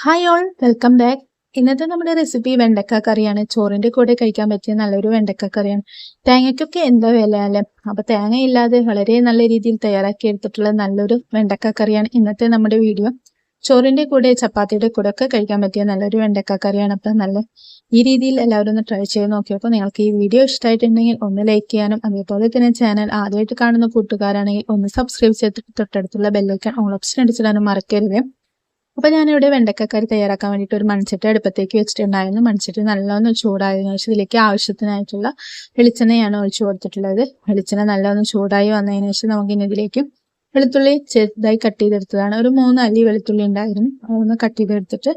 Hi all welcome back. ഇന്നത്തെ നമ്മുടെ recipe വെണ്ടക്ക കറിയാണ്. ചോറിൻ്റെ കൂടെ കഴിക്കാൻ പറ്റിയ നല്ലൊരു വെണ്ടക്ക കറിയാണ്. തേങ്ങയ്ക്കൊക്കെ എന്താ വില അല്ലേ? അപ്പോൾ തേങ്ങ ഇല്ലാതെ വളരെ നല്ല രീതിയിൽ തയ്യാറാക്കി എടുത്തിട്ടുള്ള നല്ലൊരു വെണ്ടക്ക കറിയാണ് ഇന്നത്തെ നമ്മുടെ വീഡിയോ. ചോറിൻ്റെ കൂടെ ചപ്പാത്തിയുടെ കൂടെ ഒക്കെ കഴിക്കാൻ പറ്റിയ നല്ലൊരു വെണ്ടക്ക കറിയാണ്. അപ്പം ഈ രീതിയിൽ എല്ലാവരും ഒന്ന് ട്രൈ ചെയ്ത് നോക്കിയപ്പോൾ നിങ്ങൾക്ക് ഈ വീഡിയോ ഇഷ്ടമായിട്ടുണ്ടെങ്കിൽ ഒന്ന് ലൈക്ക് ചെയ്യാനും അതേപോലെ തന്നെ ചാനൽ ആദ്യമായിട്ട് കാണുന്ന കൂട്ടുകാരാണെങ്കിൽ ഒന്ന് സബ്സ്ക്രൈബ് ചെയ്തിട്ട് തൊട്ടടുത്തുള്ള ബെല്ലൈക്കൺ ഓൾ ഓപ്ഷൻ അടിച്ചിടാനും മറക്കരുത്. അപ്പോൾ ഞാനിവിടെ വെണ്ടക്കക്കറി തയ്യാറാക്കാൻ വേണ്ടിയിട്ട് ഒരു മൺചട്ടി അടുപ്പത്തേക്ക് വെച്ചിട്ടുണ്ടായിരുന്നു. മൺചട്ടി നല്ലോണം ചൂടായതിനു ശേഷം ഇതിലേക്ക് ആവശ്യത്തിനായിട്ടുള്ള വെളിച്ചെണ്ണയാണ് ഒഴിച്ചു കൊടുത്തിട്ടുള്ളത്. വെളിച്ചെണ്ണ നല്ലോണം ചൂടായി വന്നതിന് ശേഷം നമുക്കിനി ഇതിലേക്ക് വെളുത്തുള്ളി ചെറുതായി കട്ട് ചെയ്തെടുത്തതാണ്. ഒരു 3 അല്ലി വെളുത്തുള്ളി ഉണ്ടായിരുന്നു. അതൊന്ന് കട്ട് ചെയ്തെടുത്തിട്ട്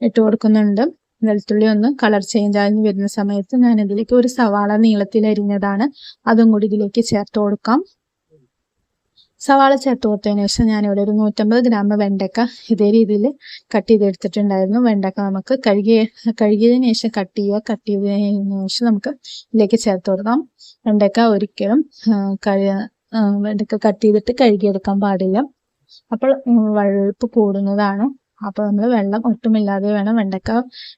ഇട്ട് കൊടുക്കുന്നുണ്ട്. വെളുത്തുള്ളി ഒന്ന് കളർ ചേഞ്ച് ആയി വരുന്ന സമയത്ത് ഞാൻ ഇതിലേക്ക് ഒരു സവാള നീളത്തിൽ അരിഞ്ഞതാണ് അതും കൂടി ഇതിലേക്ക് ചേർത്ത് കൊടുക്കാം. സവാള ചേർത്ത് കൊടുത്തതിന് ശേഷം ഞാനിവിടെ ഒരു 150 ഗ്രാം വെണ്ടക്ക ഇതേ രീതിയിൽ കട്ട് ചെയ്തെടുത്തിട്ടുണ്ടായിരുന്നു. വെണ്ടക്ക നമുക്ക് കഴുകിയതിന് ശേഷം കട്ട് ചെയ്തതിന് ശേഷം നമുക്ക് ഇതിലേക്ക് ചേർത്ത് കൊടുക്കാം. വെണ്ടക്ക ഒരിക്കലും വെണ്ടക്ക കട്ട് ചെയ്തിട്ട് കഴുകിയെടുക്കാൻ പാടില്ല. അപ്പോൾ വഴുപ്പ് കൂടുന്നതാണ്. അപ്പോൾ നമ്മൾ വെള്ളം ഒട്ടുമില്ലാതെ വേണം വെണ്ടക്ക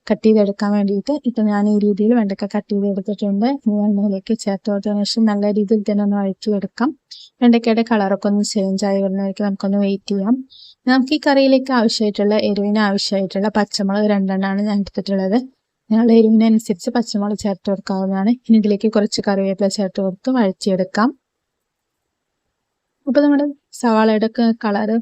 കട്ട് ചെയ്തെടുക്കാൻ വേണ്ടിയിട്ട്. ഇപ്പം ഞാൻ ഈ രീതിയിൽ വെണ്ടക്ക കട്ട് ചെയ്തെടുത്തിട്ടുണ്ട്. എണ്ണയിലേക്ക് ചേർത്ത് കൊടുത്തതിന് ശേഷം നല്ല രീതിയിൽ തന്നെ ഒന്ന് വഴറ്റിയെടുക്കാം. വെണ്ടക്കയുടെ കളറൊക്കെ ഒന്ന് ചേഞ്ച് ആയി വരുന്നതായിരിക്കും. നമുക്കൊന്ന് വെയിറ്റ് ചെയ്യാം. നമുക്ക് ഈ കറിയിലേക്ക് ആവശ്യമായിട്ടുള്ള എരിവിന് ആവശ്യമായിട്ടുള്ള പച്ചമുളക് 2 എണ്ണമാണ് ഞാൻ എടുത്തിട്ടുള്ളത്. ഞങ്ങളുടെ എരിവിനനുസരിച്ച് പച്ചമുളക് ചേർത്ത് കൊടുക്കാവുന്നതാണ്. ഇനി ഇതിലേക്ക് കുറച്ച് കറിവേപ്പില ചേർത്ത് കൊടുത്ത് വഴറ്റിയെടുക്കാം. അപ്പോൾ നമ്മുടെ സവാളയുടെ കളറ്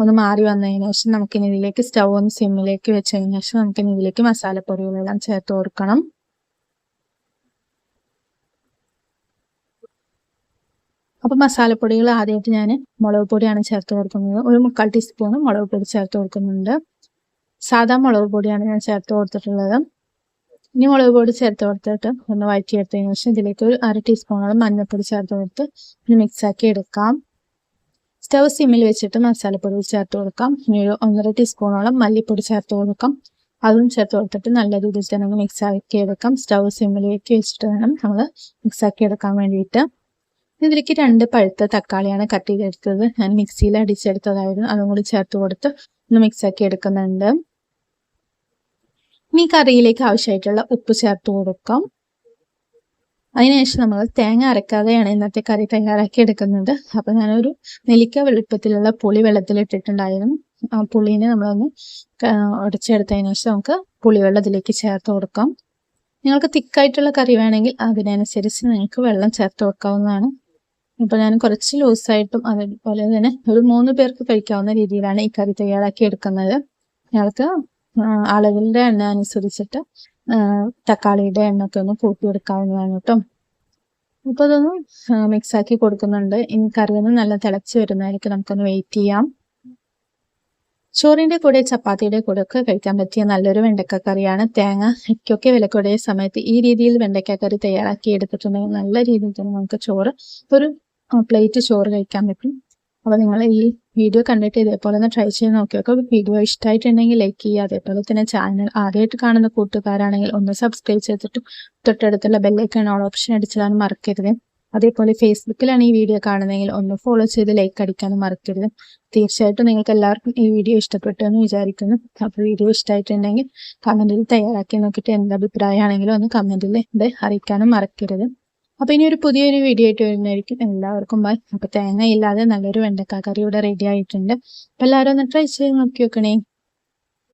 ഒന്ന് മാറി വന്നതിന് ശേഷം നമുക്കിനി ഇതിലേക്ക് സ്റ്റൗ ഒന്ന് സിമ്മിലേക്ക് വെച്ചതിന് ശേഷം നമുക്കിനി ഇതിലേക്ക് മസാലപ്പൊടികളെല്ലാം ചേർത്ത് കൊടുക്കണം. അപ്പോൾ മസാലപ്പൊടികൾ ആദ്യമായിട്ട് ഞാൻ മുളക് പൊടിയാണ് ചേർത്ത് കൊടുക്കുന്നത്. ഒരു 3/4 ടീസ്പൂൺ മുളക് പൊടി ചേർത്ത് കൊടുക്കുന്നുണ്ട്. സാധാ മുളക് പൊടിയാണ് ഞാൻ ചേർത്ത് കൊടുത്തിട്ടുള്ളത്. ഇനി മുളക് പൊടി ചേർത്ത് കൊടുത്തിട്ട് ഒന്ന് വഴറ്റിയെടുത്തതിന് ശേഷം ഇതിലേക്ക് ഒരു 1/2 ടീസ്പൂണോളം മഞ്ഞൾപ്പൊടി ചേർത്ത് കൊടുത്ത് ഒന്ന് മിക്സാക്കി എടുക്കാം. സ്റ്റവ് സിമ്മിൽ വെച്ചിട്ട് മസാലപ്പൊടി ചേർത്ത് കൊടുക്കാം. ഇനി ഒരു 1.5 ടീസ്പൂണോളം മല്ലിപ്പൊടി ചേർത്ത് കൊടുക്കാം. അതും ചേർത്ത് കൊടുത്തിട്ട് നല്ല രീതിയിൽ തന്നെ ഒന്ന് മിക്സാക്കി എടുക്കാം. സ്റ്റവ് സിമ്മിലേക്ക് വെച്ചിട്ട് വേണം നമ്മൾ മിക്സാക്കി എടുക്കാൻ വേണ്ടിയിട്ട്. ഇതിലേക്ക് 2 പഴുത്ത തക്കാളിയാണ് കട്ട് ചെയ്തെടുത്തത്. ഞാൻ മിക്സിയിൽ അടിച്ചെടുത്തതായിരുന്നു. അതും കൂടി ചേർത്ത് കൊടുത്ത് ഒന്ന് മിക്സാക്കി എടുക്കുന്നുണ്ട്. ഇനി കറിയിലേക്ക് ആവശ്യമായിട്ടുള്ള ഉപ്പ് ചേർത്ത് കൊടുക്കാം. അതിനുശേഷം നമ്മൾ തേങ്ങ അരക്കാതെയാണ് ഇന്നത്തെ കറി തയ്യാറാക്കി എടുക്കുന്നത്. അപ്പോൾ ഞാനൊരു നെല്ലിക്ക വലുപ്പത്തിലുള്ള പുളി വെള്ളത്തിലിട്ടിട്ടുണ്ടായിരുന്നു. ആ പുളീനെ നമ്മളൊന്ന് ഉടച്ചെടുത്തതിന് ശേഷം നമുക്ക് പുളിവെള്ളം ഇതിലേക്ക് ചേർത്ത് കൊടുക്കാം. നിങ്ങൾക്ക് തിക്കായിട്ടുള്ള കറി വേണമെങ്കിൽ അതിനനുസരിച്ച് നിങ്ങൾക്ക് വെള്ളം ചേർത്ത് കൊടുക്കാവുന്നതാണ്. ഇപ്പോൾ ഞാൻ കുറച്ച് ലൂസായിട്ടും അതുപോലെ തന്നെ ഒരു 3 പേർക്ക് കഴിക്കാവുന്ന രീതിയിലാണ് ഈ കറി തയ്യാറാക്കി എടുക്കുന്നത്. ഞങ്ങൾക്ക് ആളുകളുടെ എണ്ണ അനുസരിച്ചിട്ട് തക്കാളിയുടെ എണ്ണൊക്കെ ഒന്ന് കൂട്ടിയെടുക്കാവുന്നതാണ് കേട്ടോ. ഇപ്പോൾ അതൊന്ന് മിക്സാക്കി കൊടുക്കുന്നുണ്ട്. ഇനി കറി ഒന്ന് നല്ല തിളച്ച് വരുന്നതായിരിക്കും. നമുക്കൊന്ന് വെയിറ്റ് ചെയ്യാം. ചോറിൻ്റെ കൂടെ ചപ്പാത്തിയുടെ കൂടെ ഒക്കെ കഴിക്കാൻ പറ്റിയ നല്ലൊരു വെണ്ടക്ക കറിയാണ്. തേങ്ങയ്ക്കൊക്കെ വില കൂടിയ സമയത്ത് ഈ രീതിയിൽ വെണ്ടക്ക കറി തയ്യാറാക്കി എടുത്തിട്ടുണ്ടെങ്കിൽ നല്ല രീതിയിൽ തന്നെ നമുക്ക് ഒരു പ്ലേറ്റ് ചോറ് കഴിക്കാൻ പറ്റും. അപ്പോൾ നിങ്ങൾ ഈ വീഡിയോ കണ്ടിട്ട് ഇതേപോലെ ഒന്ന് ട്രൈ ചെയ്ത് നോക്കിയൊക്കെ വീഡിയോ ഇഷ്ടമായിട്ടുണ്ടെങ്കിൽ ലൈക്ക് ചെയ്യുക. അതേപോലെ തന്നെ ചാനൽ ആദ്യമായിട്ട് കാണുന്ന കൂട്ടുകാരാണെങ്കിൽ ഒന്ന് സബ്സ്ക്രൈബ് ചെയ്തിട്ട് തൊട്ടടുത്തുള്ള ബെല്ലൈക്കൺ ഓൾ ഓപ്ഷൻ അടിച്ചിടാനും മറക്കരുത്. അതേപോലെ ഫേസ്ബുക്കിലാണ് ഈ വീഡിയോ കാണുന്നതെങ്കിൽ ഒന്ന് ഫോളോ ചെയ്ത് ലൈക്ക് അടിക്കാനും മറക്കരുത്. തീർച്ചയായിട്ടും നിങ്ങൾക്ക് എല്ലാവർക്കും ഈ വീഡിയോ ഇഷ്ടപ്പെട്ടു എന്ന് വിചാരിക്കുന്നു. അപ്പോൾ വീഡിയോ ഇഷ്ടമായിട്ടുണ്ടെങ്കിൽ കമൻറ്റിൽ തയ്യാറാക്കി നോക്കിയിട്ട് എന്ത് അഭിപ്രായമാണെങ്കിലും ഒന്ന് കമൻറ്റിൽ ഇത് അറിയിക്കാനും മറക്കരുത്. അപ്പോൾ ഇനി ഒരു പുതിയൊരു വീഡിയോ ആയിട്ട് വരുന്നതായിരിക്കും. എല്ലാവർക്കും ബൈ. അപ്പോൾ തേങ്ങ ഇല്ലാതെ നല്ലൊരു വെണ്ടക്ക കറി ഇവിടെ റെഡി ആയിട്ടുണ്ട്. അപ്പോൾ എല്ലാവരും ഒന്ന് ട്രൈ ചെയ്ത് നോക്കി നോക്കണേ.